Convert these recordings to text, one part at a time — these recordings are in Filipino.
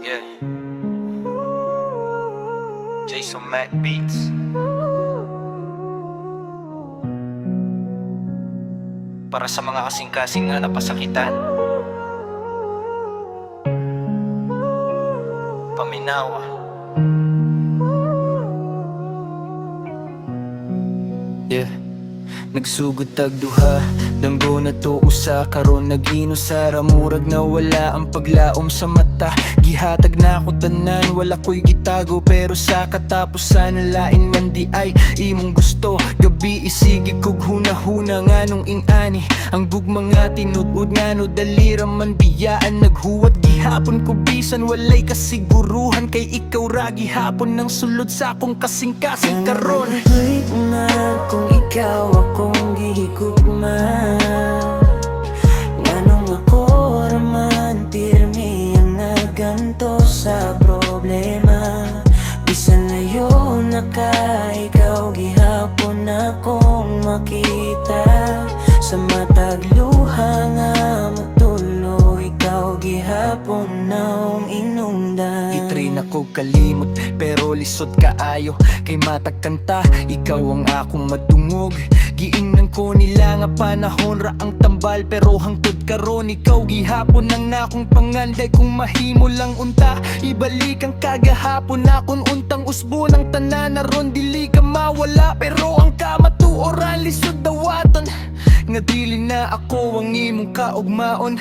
Yeah. Jason Mac Beats. Para sa mga kasing-kasing nga napasakitan, paminawa. Yeah. Nagsugod tagduha, damgo na to usa karon nag-inusara, murag na wala ang paglaom sa mata. Gihatag na ko tanan, wala ko'y gitago, pero sa katapusan lain man di ay imong gusto. Gabi isigi kog hunahuna nga nung ingani, ang gugma nga tinud-ud nga no dalira man biyaan. Naghuwat gihapon ko bisan walay kasiguruhan, kay ikaw ra gihapon ng sulod sa akong kasing-kasing karon. Wait na kung ikaw akong gihigugma, nganong ako raman pirmi ang naganto sa problema. Bisan layo na ka, ikaw gihapon akong makita. Sa matag luha nga matulo, ikaw gihapon naong inungdan. Itry na ko kalimot pero lisod kaayo, kay matag kanta ikaw ang akong madungog. Giingnan ko nila nga panahon ra ang tambal, pero hangtod karon ikaw gihapon ang nakong panganday. Kung mahimo lang unta, ibalik ang kagahapon akon untang usbo ng tanan naron. Dili ka mawala pero ang kamatuoran lisod dawaton, nga dili na ako ang imong kaugmaon.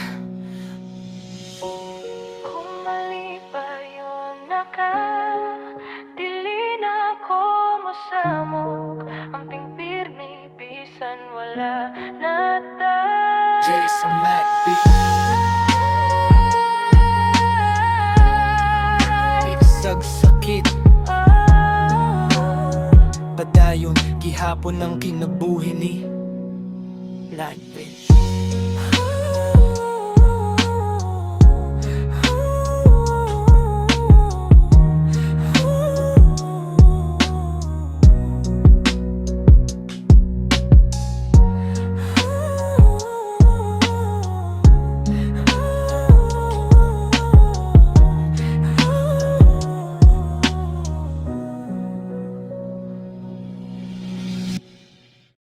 Kung mali pa yun naka, dili na ako mosamok. Ang pirmi bisan wala na ta. Jason Mac Beats. Sagsakit padayon gihapon ang kinabuhi ni Blackbeard.